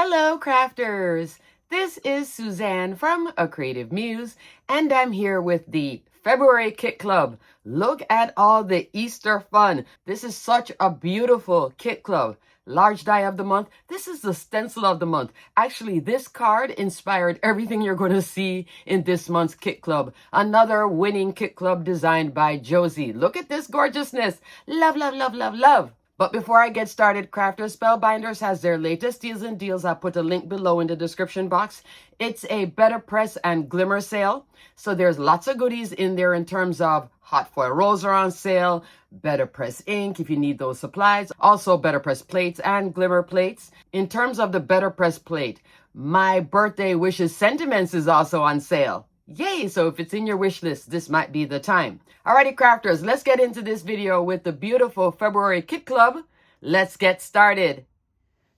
Hello, crafters! This is Suzanne from A Creative Muse, and I'm here with the February Kit Club. Look at all the Easter fun. This is such a beautiful kit club. Large die of the month. This is the stencil of the month. Actually, this card inspired everything you're going to see in this month's kit club. Another winning kit club designed by Josie. Look at this gorgeousness. Love, love, love, love, love. But before I get started, Crafters Spellbinders has their latest deals and deals. I'll put a link below in the description box. It's a Better Press and Glimmer sale. So there's lots of goodies in there in terms of hot foil rolls are on sale, Better Press ink if you need those supplies, also Better Press plates and Glimmer plates. In terms of the Better Press plate, my birthday wishes sentiments is also on sale. Yay! So if it's in your wish list, this might be the time. Alrighty, crafters, let's get into this video with the beautiful February Kit Club. Let's get started.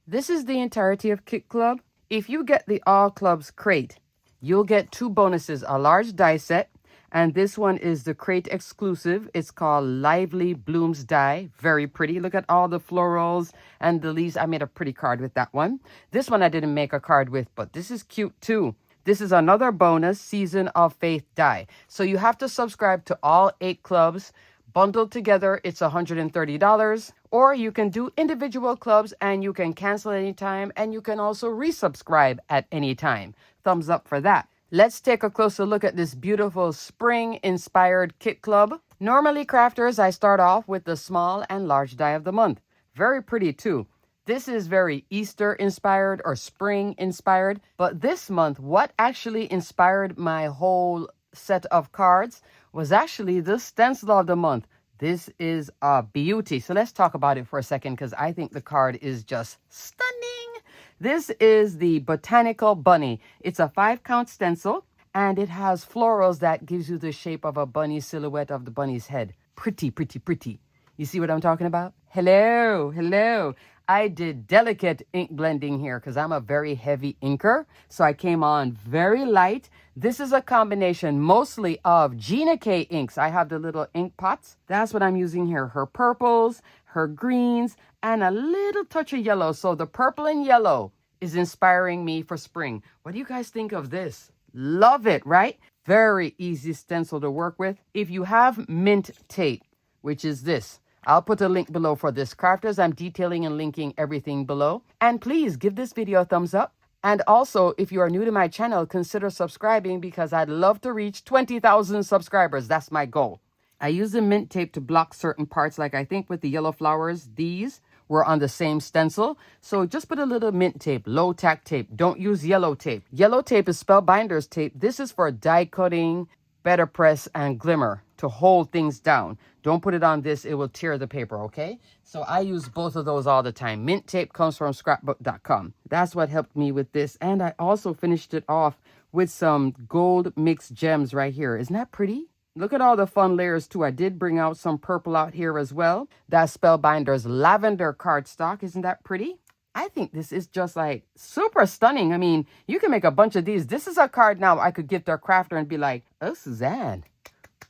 This is the entirety of Kit Club. If you get the All Clubs crate, you'll get two bonuses, a large die set, and this one is the crate exclusive. It's called Lively Blooms Die. Very pretty. Look at all the florals and the leaves. I made a pretty card with that one. This one I didn't make a card with, but this is cute too. This is another bonus Season of Faith die. So you have to subscribe to all 8 clubs. Bundled together, it's $130. Or you can do individual clubs and you can cancel anytime. And you can also resubscribe at any time. Thumbs up for that. Let's take a closer look at this beautiful spring-inspired kit club. Normally, crafters, I start off with the small and large die of the month. Very pretty too. This is very Easter inspired or spring inspired. But this month, what actually inspired my whole set of cards was actually the stencil of the month. This is a beauty. So let's talk about it for a second because I think the card is just stunning. This is the Botanical Bunny. It's a 5-count stencil and it has florals that gives you the shape of a bunny silhouette of the bunny's head. Pretty, pretty, pretty. You see what I'm talking about? Hello, hello. I did delicate ink blending here because I'm a very heavy inker. So I came on very light. This is a combination mostly of Gina K inks. I have the little ink pots. That's what I'm using here. Her purples, her greens, and a little touch of yellow. So the purple and yellow is inspiring me for spring. What do you guys think of this? Love it, right? Very easy stencil to work with. If you have mint tape, which is this, I'll put a link below for this. Crafters, I'm detailing and linking everything below. And please give this video a thumbs up. And also, if you are new to my channel, consider subscribing because I'd love to reach 20,000 subscribers. That's my goal. I use the mint tape to block certain parts, like I think with the yellow flowers, these were on the same stencil. So just put a little mint tape, low tack tape. Don't use yellow tape. Yellow tape is Spellbinders tape. This is for die cutting, Better Press, and Glimmer to hold things down. Don't put it on this, it will tear the paper, okay? So I use both of those all the time. Mint tape comes from scrapbook.com. That's what helped me with this. And I also finished it off with some gold mixed gems right here. Isn't that pretty? Look at all the fun layers too. I did bring out some purple out here as well. That's Spellbinders Lavender cardstock. Isn't that pretty? I think this is just like super stunning. I mean, you can make a bunch of these. This is a card now I could give to a crafter and be like, oh, Suzanne,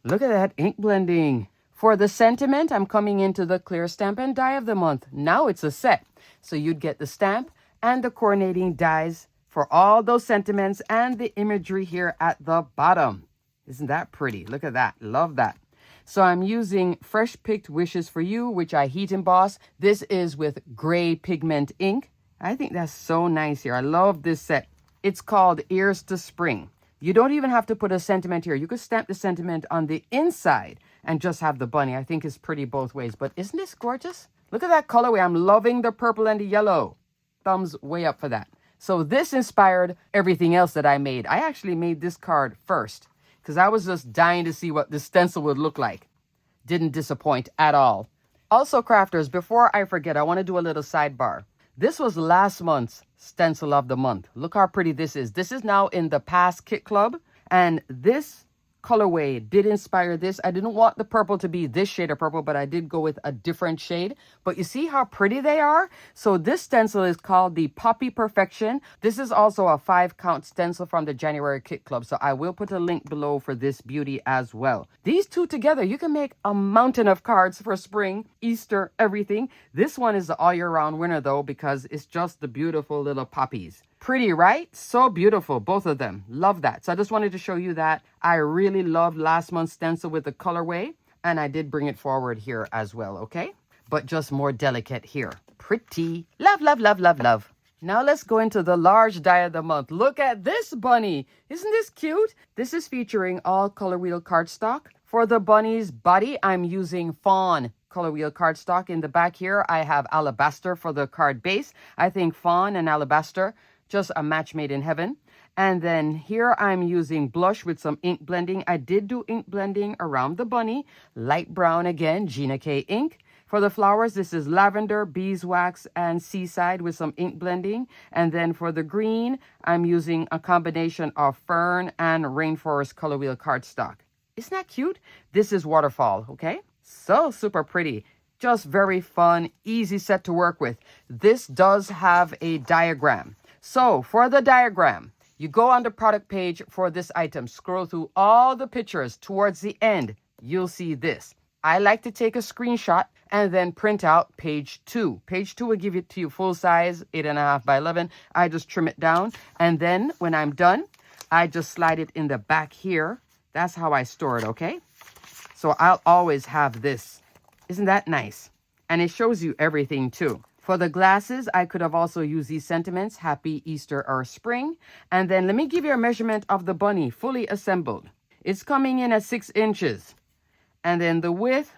look at that ink blending. For the sentiment, I'm coming into the clear stamp and die of the month. Now it's a set. So you'd get the stamp and the coordinating dies for all those sentiments and the imagery here at the bottom. Isn't that pretty? Look at that. Love that. So I'm using Fresh Picked Wishes for You, which I heat emboss. This is with gray pigment ink. I think that's so nice here. I love this set. It's called Ears to Spring. You don't even have to put a sentiment here. You could stamp the sentiment on the inside and just have the bunny. I think it's pretty both ways. But isn't this gorgeous? Look at that colorway. I'm loving the purple and the yellow. Thumbs way up for that. So this inspired everything else that I made. I actually made this card first because I was just dying to see what this stencil would look like. Didn't disappoint at all. Also, crafters, before I forget, I want to do a little sidebar. This was last month's stencil of the month. Look how pretty this is. This is now in the past kit club. And this colorway did inspire this. I didn't want the purple to be this shade of purple, but I did go with a different shade. But you see how pretty they are? So this stencil is called the Poppy Perfection. This is also a 5-count stencil from the January Kit Club. So I will put a link below for this beauty as well. These two together, you can make a mountain of cards for spring, Easter, everything. This one is the all year round winner though, because it's just the beautiful little poppies. Pretty, right? So beautiful, both of them. Love that. So I just wanted to show you that. I really loved last month's stencil with the colorway, and I did bring it forward here as well, okay? But just more delicate here. Pretty. Love, love, love, love, love. Now let's go into the large die of the month. Look at this bunny. Isn't this cute? This is featuring all color wheel cardstock. For the bunny's body, I'm using fawn color wheel cardstock. In the back here, I have alabaster for the card base. I think fawn and alabaster, just a match made in heaven. And then here I'm using blush with some ink blending. I did do ink blending around the bunny. Light brown again, Gina K ink. For the flowers, this is lavender, beeswax, and seaside with some ink blending. And then for the green, I'm using a combination of fern and rainforest color wheel cardstock. Isn't that cute? This is waterfall, okay? So super pretty. Just very fun, easy set to work with. This does have a diagram. So for the diagram, you go on the product page for this item, scroll through all the pictures. Towards the end, you'll see this. I like to take a screenshot and then print out page 2. Page 2 will give it to you full size, 8.5 by 11. I just trim it down. And then when I'm done, I just slide it in the back here. That's how I store it, okay? So I'll always have this. Isn't that nice? And it shows you everything too. For the glasses, I could have also used these sentiments, Happy Easter or Spring. And then let me give you a measurement of the bunny, fully assembled. It's coming in at 6 inches. And then the width,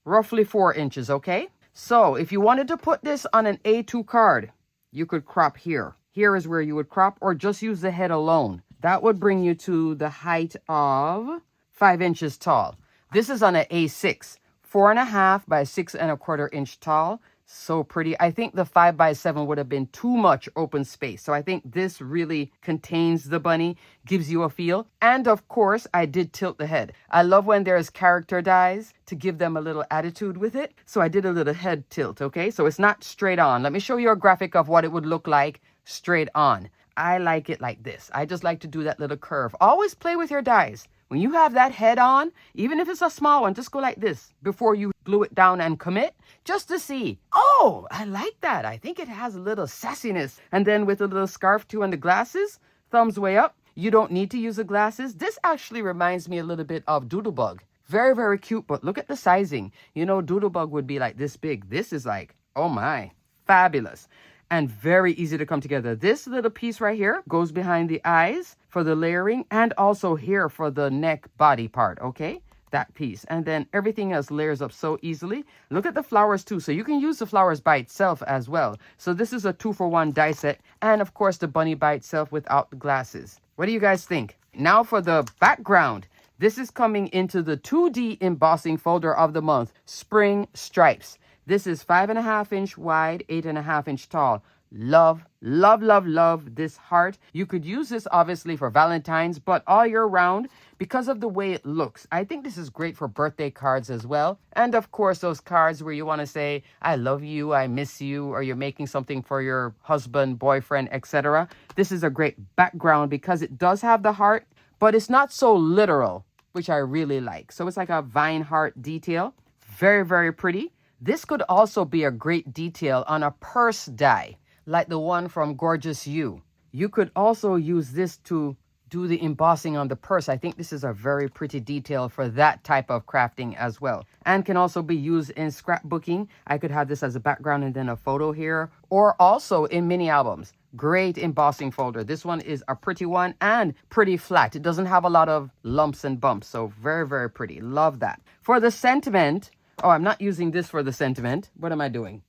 roughly 4 inches, okay? So if you wanted to put this on an A2 card, you could crop here. Here is where you would crop, or just use the head alone. That would bring you to the height of 5 inches tall. This is on an A6, 4.5 by 6.25 inch tall. So pretty. I think the 5 by 7 would have been too much open space. So I think this really contains the bunny, gives you a feel. And of course, I did tilt the head. I love when there's character dies to give them a little attitude with it. So I did a little head tilt, okay? So it's not straight on. Let me show you a graphic of what it would look like straight on. I like it like this. I just like to do that little curve. Always play with your dies. When you have that head on, even if it's a small one, just go like this before you glue it down and commit, just to see. Oh, I like that. I think it has a little sassiness. And then with a little scarf too and the glasses, thumbs way up. You don't need to use the glasses. This actually reminds me a little bit of Doodlebug. Very, very cute, but look at the sizing. You know, Doodlebug would be like this big. This is like, oh my, fabulous. And very easy to come together. This little piece right here goes behind the eyes for the layering, and also here for the neck body part, okay? That piece. And then everything else layers up so easily. Look at the flowers too. So you can use the flowers by itself as well. So this is a 2-for-1 die set. And of course the bunny by itself without the glasses. What do you guys think? Now for the background. This is coming into the 2D embossing folder of the month, Spring Stripes. This is 5.5 inch wide, 8.5 inch tall. Love, love, love, love this heart. You could use this obviously for Valentine's, but all year round because of the way it looks. I think this is great for birthday cards as well. And of course, those cards where you want to say, I love you, I miss you, or you're making something for your husband, boyfriend, etc. This is a great background because it does have the heart, but it's not so literal, which I really like. So it's like a vine heart detail. Very, very pretty. This could also be a great detail on a purse die, like the one from Gorgeous You. You could also use this to do the embossing on the purse. I think this is a very pretty detail for that type of crafting as well. And can also be used in scrapbooking. I could have this as a background and then a photo here. Or also in mini albums. Great embossing folder. This one is a pretty one and pretty flat. It doesn't have a lot of lumps and bumps. So very, very pretty. Love that. For the sentiment... Oh, I'm not using this for the sentiment. What am I doing?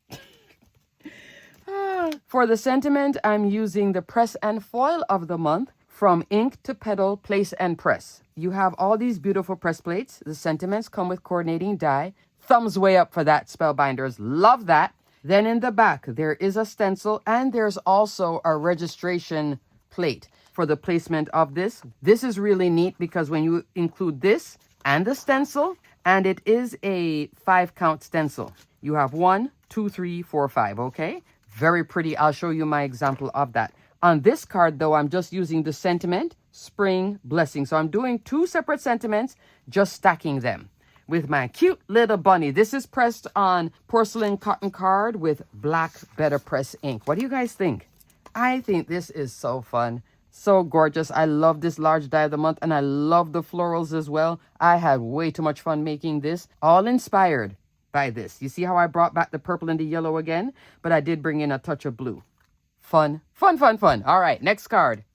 For the sentiment, I'm using the press and foil of the month from Ink to Petal, Place and Press. You have all these beautiful press plates. The sentiments come with coordinating die. Thumbs way up for that, Spellbinders. Love that. Then in the back, there is a stencil and there's also a registration plate for the placement of this. This is really neat because when you include this and the stencil, and it is a 5-count stencil. You have 1, 2, 3, 4, 5, okay? Very pretty. I'll show you my example of that. On this card, though, I'm just using the sentiment, spring, blessing. So I'm doing 2 separate sentiments, just stacking them with my cute little bunny. This is pressed on porcelain cotton card with black Better Press ink. What do you guys think? I think this is so fun. So gorgeous. I love this large die of the month, and I love the florals as well. I had way too much fun making this, all inspired by this. You see how I brought back the purple and the yellow again, but I did bring in a touch of blue. Fun, fun, fun, fun. All right, next card.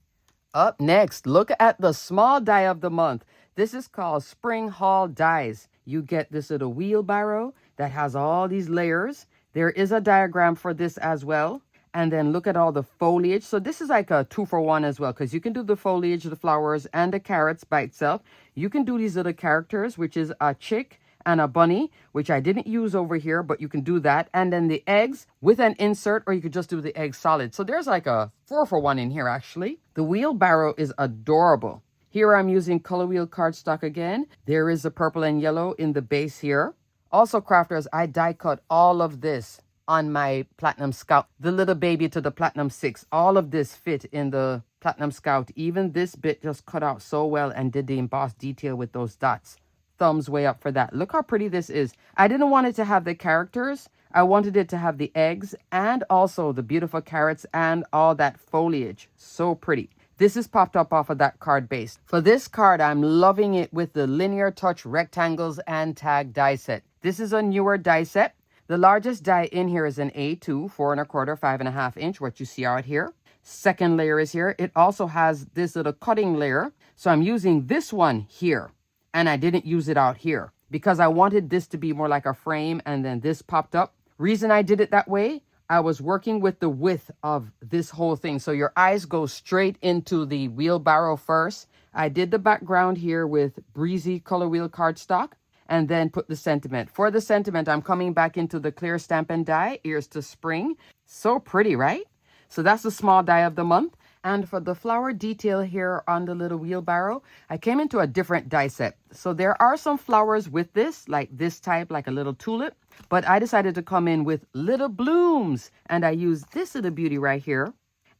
Up next, look at the small die of the month. This is called Spring Haul Dies. You get this little wheelbarrow that has all these layers. There is a diagram for this as well. And then look at all the foliage. So this is like a 2-for-1 as well, because you can do the foliage, the flowers, and the carrots by itself. You can do these little characters, which is a chick and a bunny, which I didn't use over here, but you can do that. And then the eggs with an insert, or you could just do the egg solid. So there's like a 4-for-1 in here, actually. The wheelbarrow is adorable. Here I'm using color wheel cardstock again. There is the purple and yellow in the base here. Also, crafters, I die cut all of this on my Platinum Scout, the little baby to the Platinum 6. All of this fit in the Platinum Scout. Even this bit just cut out so well and did the embossed detail with those dots. Thumbs way up for that. Look how pretty this is. I didn't want it to have the characters. I wanted it to have the eggs and also the beautiful carrots and all that foliage. So pretty. This is popped up off of that card base. For this card, I'm loving it with the Linear Touch Rectangles and Tag die set. This is a newer die set. The largest die in here is an A2, 4 1/4, 5.5 inch, what you see out here. Second layer is here. It also has this little cutting layer. So I'm using this one here, and I didn't use it out here because I wanted this to be more like a frame, and then this popped up. Reason I did it that way, I was working with the width of this whole thing. So your eyes go straight into the wheelbarrow first. I did the background here with breezy color wheel cardstock, and then put the sentiment. For the sentiment, I'm coming back into the clear Stampin' Die, Ears to Spring. So pretty, right? So that's the small die of the month. And for the flower detail here on the little wheelbarrow, I came into a different die set. So there are some flowers with this, like this type, like a little tulip. But I decided to come in with little blooms. And I used this little beauty right here.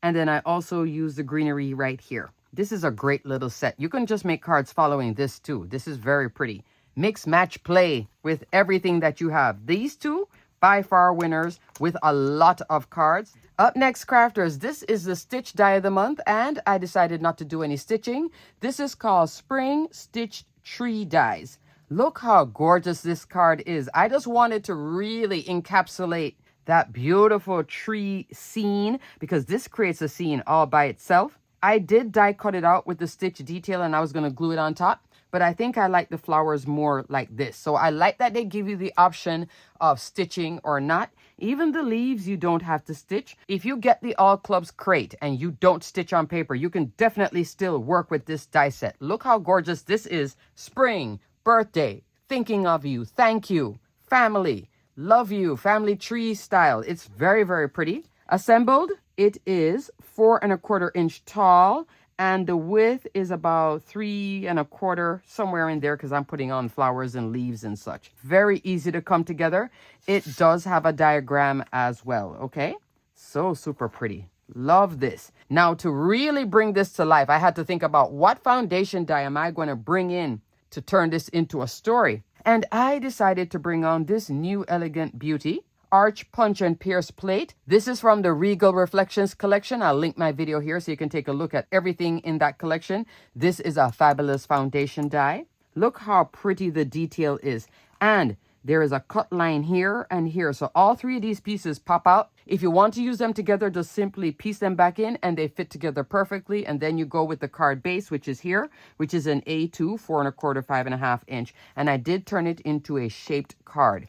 And then I also used the greenery right here. This is a great little set. You can just make cards following this too. This is very pretty. Mix, match, play with everything that you have. These two, by far winners with a lot of cards. Up next, crafters, this is the stitch die of the month, and I decided not to do any stitching. This is called Spring Stitched Tree Dies. Look how gorgeous this card is. I just wanted to really encapsulate that beautiful tree scene because this creates a scene all by itself. I did die cut it out with the stitch detail, and I was going to glue it on top. But I think I like the flowers more like this. So I like that they give you the option of stitching or not. Even the leaves, you don't have to stitch. If you get the All Clubs crate and you don't stitch on paper, you can definitely still work with this die set. Look how gorgeous this is. Spring, birthday, thinking of you, thank you, family, love you, family tree style. It's very, very pretty. Assembled, it is 4 1/4 inch tall. And the width is about 3 1/4, somewhere in there, because I'm putting on flowers and leaves and such. Very easy to come together. It does have a diagram as well, okay? So super pretty. Love this. Now, to really bring this to life, I had to think about what foundation die am I going to bring in to turn this into a story. And I decided to bring on this new elegant beauty. Arch, Punch, and Pierce plate. This is from the Regal Reflections collection. I'll link my video here so you can take a look at everything in that collection. This is a fabulous foundation die. Look how pretty the detail is. And there is a cut line here and here. So all 3 of these pieces pop out. If you want to use them together, just simply piece them back in and they fit together perfectly. And then you go with the card base, which is here, which is an A2, 4 1/4, 5.5 inch. And I did turn it into a shaped card.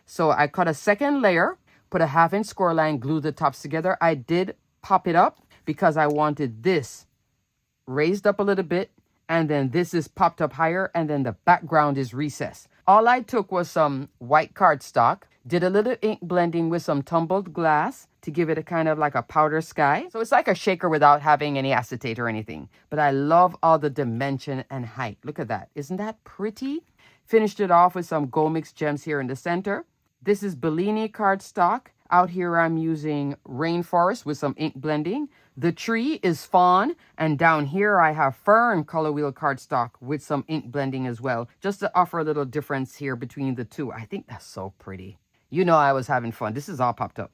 So I cut a second layer, put a 1/2 inch score line, glue the tops together. I did pop it up because I wanted this raised up a little bit, and then this is popped up higher, and then the background is recessed. All I took was some white cardstock, Did a little ink blending with some tumbled glass to give it a kind of like a powder sky. So it's like a shaker without having any acetate or anything. But I love all the dimension and height. Look at that. Isn't that pretty? Finished it off with some gold mix gems here in the center. This is Bellini cardstock. Out here I'm using Rainforest with some ink blending. The tree is fawn, and down here I have fern color wheel cardstock with some ink blending as well, just to offer a little difference here between the two. I think that's so pretty. You know I was having fun. This is all popped up.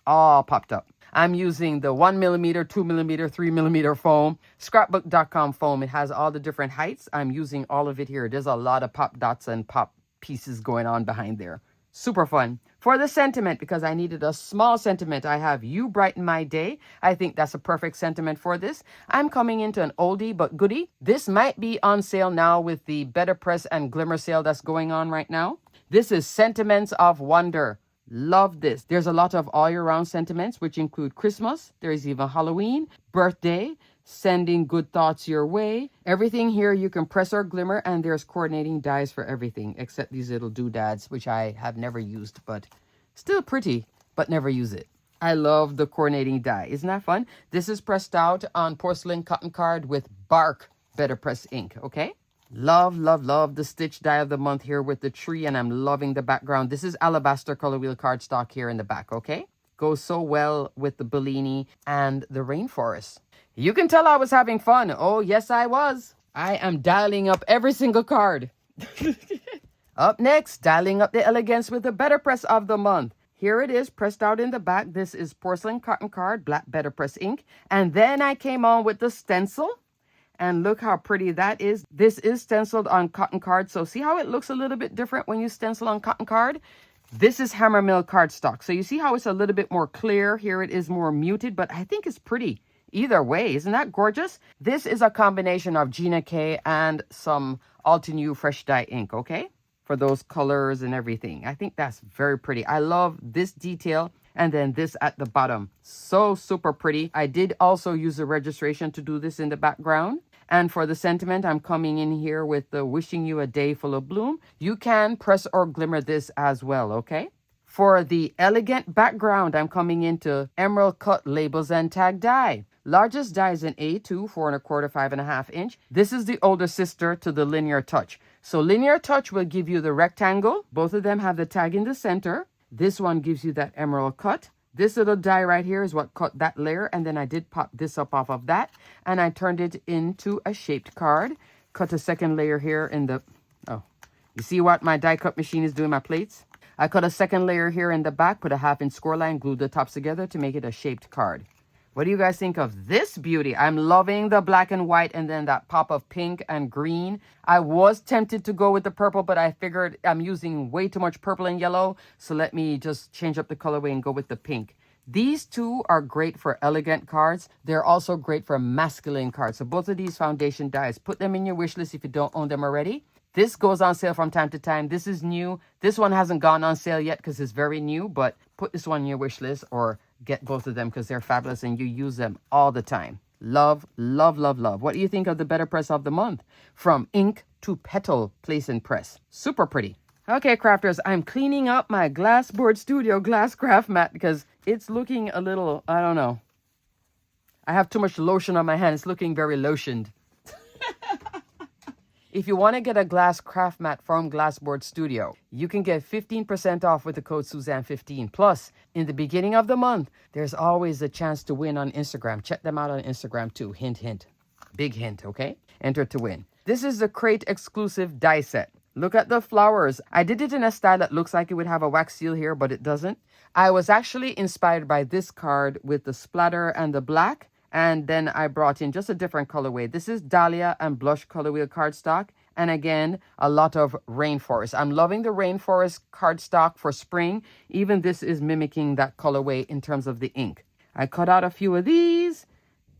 All popped up. I'm using the 1mm, 2mm, 3mm foam, scrapbook.com foam. It has all the different heights. I'm using all of it here. There's a lot of pop dots and pop pieces going on behind there. Super fun. For the sentiment, because I needed a small sentiment, I have You Brighten My Day. I think that's a perfect sentiment for this. I'm coming into an oldie but goodie. This might be on sale now with the Better Press and Glimmer sale that's going on right now. This is Sentiments of Wonder. Love this. There's a lot of all year round sentiments, which include Christmas. There's even Halloween, birthday, sending good thoughts your way. Everything here you can press or glimmer, and there's coordinating dies for everything except these little doodads, which I have never used, but still pretty, but never use it. I love the coordinating die. Isn't that fun? This is pressed out on porcelain cotton card with Bark Better Press ink, okay? Love, love, love the stitch die of the month here with the tree, and I'm loving the background. This is Alabaster color wheel cardstock here in the back, okay? Goes so well with the Bellini and the Rainforest. You can tell I was having fun. Oh, yes, I was. I am dialing up every single card. Up next, dialing up the elegance with the Better Press of the month. Here it is, pressed out in the back. This is porcelain cotton card, black Better Press ink. And then I came on with the stencil. And look how pretty that is. This is stenciled on cotton card. So see how it looks a little bit different when you stencil on cotton card? This is Hammermill cardstock. So you see how it's a little bit more clear. Here it is more muted, but I think it's pretty. Either way, isn't that gorgeous? This is a combination of Gina K and some Altenew Fresh Dye ink, okay? For those colors and everything. I think that's very pretty. I love this detail. And then this at the bottom. So super pretty. I did also use the registration to do this in the background. And for the sentiment, I'm coming in here with the Wishing You a Day Full of Bloom. You can press or glimmer this as well, okay? For the elegant background, I'm coming into Emerald Cut Labels and Tag Die. Largest die is an A2, 4 1/4, 5 1/2 inch. This is the older sister to the Linear Touch. So Linear Touch will give you the rectangle. Both of them have the tag in the center. This one gives you that emerald cut. This little die right here is what cut that layer. And then I did pop this up off of that. And I turned it into a shaped card. Cut a second layer here in the... Oh, you see what my die cut machine is doing my plates? I cut a second layer here in the back, put a 1/2 inch score line, glued the tops together to make it a shaped card. What do you guys think of this beauty? I'm loving the black and white and then that pop of pink and green. I was tempted to go with the purple, but I figured I'm using way too much purple and yellow. So let me just change up the colorway and go with the pink. These two are great for elegant cards. They're also great for masculine cards. So both of these foundation dies, put them in your wish list if you don't own them already. This goes on sale from time to time. This is new. This one hasn't gone on sale yet because it's very new, but put this one in your wish list or get both of them because they're fabulous and you use them all the time. Love, love, love, love. What do you think of the Better Press of the month? From ink to petal, place and press. Super pretty. Okay, crafters, I'm cleaning up my Glassboard Studio glass craft mat because it's looking a little, I don't know. I have too much lotion on my hand. It's looking very lotioned. If you want to get a glass craft mat from Glassboard Studio, you can get 15% off with the code Suzanne15. Plus, in the beginning of the month, there's always a chance to win on Instagram. Check them out on Instagram too. Hint, hint. Big hint, okay? Enter to win. This is the Crate exclusive die set. Look at the flowers. I did it in a style that looks like it would have a wax seal here, but it doesn't. I was actually inspired by this card with the splatter and the black. And then I brought in just a different colorway. This is Dahlia and Blush color wheel cardstock. And again, a lot of Rainforest. I'm loving the Rainforest cardstock for spring. Even this is mimicking that colorway in terms of the ink. I cut out a few of these.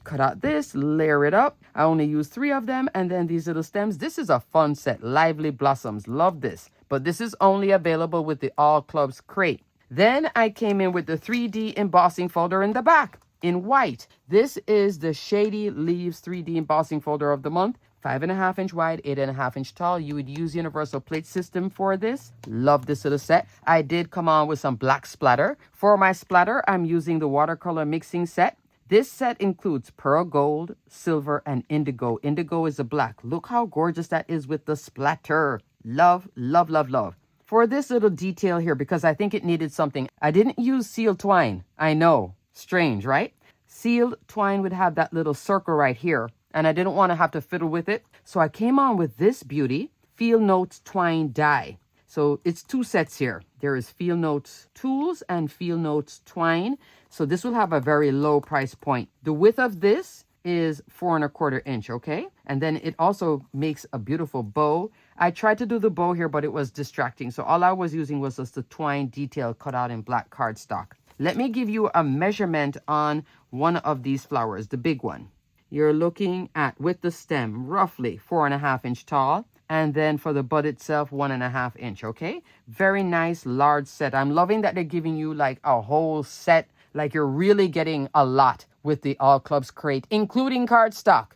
Cut out this, layer it up. I only used 3 of them. And then these little stems. This is a fun set. Lively Blossoms. Love this. But this is only available with the All Clubs crate. Then I came in with the 3D embossing folder in the back. In white. This is the Shady Leaves 3D embossing folder of the month. 5.5 inch wide, 8.5 inch tall. You would use universal plate system for this. Love this little set. I did come on with some black splatter. For my splatter, I'm using the watercolor mixing set. This set includes pearl gold, silver, and indigo. Indigo is a black. Look how gorgeous that is with the splatter. Love, love, love, love. For this little detail here, because I think it needed something, I didn't use sealed twine. I know, strange, right? Sealed twine would have that little circle right here, and I didn't want to have to fiddle with it. So I came on with this beauty, Field Notes Twine Die. So it's two sets here. There is Field Notes Tools and Field Notes Twine. So this will have a very low price point. The width of this is 4.25 inch, okay? And then it also makes a beautiful bow. I tried to do the bow here, but it was distracting. So all I was using was just the twine detail cut out in black cardstock. Let me give you a measurement on one of these flowers, the big one. You're looking at, with the stem, roughly 4.5 inch tall. And then for the bud itself, 1.5 inch, okay? Very nice, large set. I'm loving that they're giving you like a whole set. Like you're really getting a lot with the All Clubs crate, including cardstock.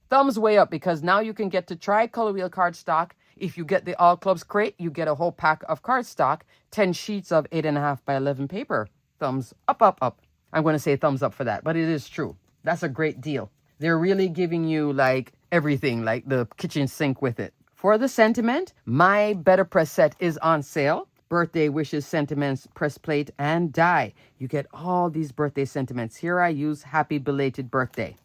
Thumbs way up, because now you can get to try Color Wheel cardstock. If you get the All Clubs crate, you get a whole pack of cardstock, 10 sheets of 8.5 by 11 paper. Thumbs up, up, up. I'm going to say thumbs up for that, but it is true. That's a great deal. They're really giving you like everything, like the kitchen sink with it. For the sentiment, my Better Press set is on sale. Birthday wishes, sentiments, press plate, and die. You get all these birthday sentiments. Here I use happy belated birthday.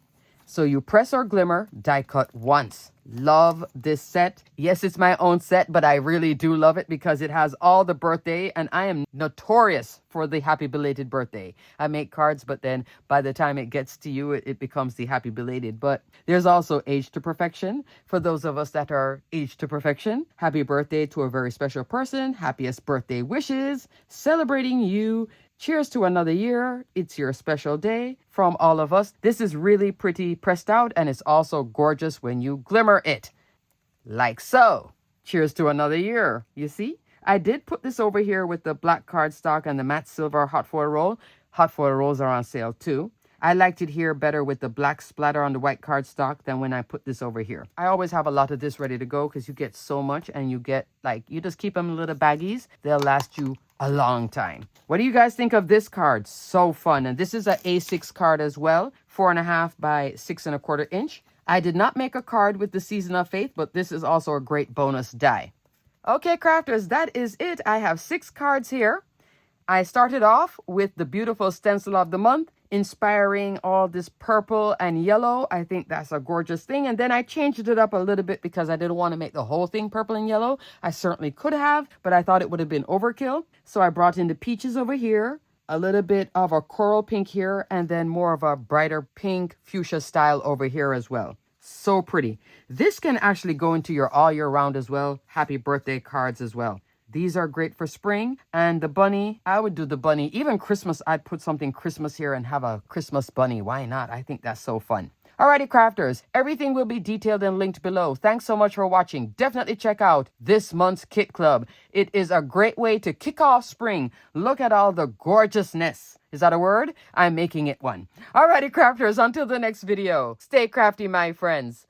So you press or glimmer, die cut once. Love this set. Yes, it's my own set, but I really do love it because it has all the birthday, and I am notorious for the happy belated birthday. I make cards, but then by the time it gets to you, it becomes the happy belated. But there's also age to perfection. For those of us that are age to perfection, happy birthday to a very special person. Happiest birthday wishes. Celebrating you. Cheers to another year. It's your special day. From all of us, this is really pretty pressed out, and it's also gorgeous when you glimmer it. Like so. Cheers to another year. You see? I did put this over here with the black cardstock and the matte silver hot foil roll. Hot foil rolls are on sale too. I liked it here better with the black splatter on the white cardstock than when I put this over here. I always have a lot of this ready to go because you get so much, and you get like, you just keep them in little baggies. They'll last you a long time. What do you guys think of this card? So fun. And this is an A6 card as well, 4.5 by 6.25 inch. I did not make a card with the Season of Faith, but this is also a great bonus die. Okay, crafters, that is it. I have 6 cards here. I started off with the beautiful stencil of the month, inspiring all this purple and yellow. I think that's a gorgeous thing. And then I changed it up a little bit because I didn't want to make the whole thing purple and yellow. I certainly could have, but I thought it would have been overkill. So I brought in the peaches over here, a little bit of a coral pink here, and then more of a brighter pink fuchsia style over here as well. So pretty. This can actually go into your all year round as well. Happy birthday cards as well. These are great for spring. And the bunny, I would do the bunny. Even Christmas, I'd put something Christmas here and have a Christmas bunny. Why not? I think that's so fun. Alrighty, crafters. Everything will be detailed and linked below. Thanks so much for watching. Definitely check out this month's Kit Club. It is a great way to kick off spring. Look at all the gorgeousness. Is that a word? I'm making it one. Alrighty, crafters. Until the next video. Stay crafty, my friends.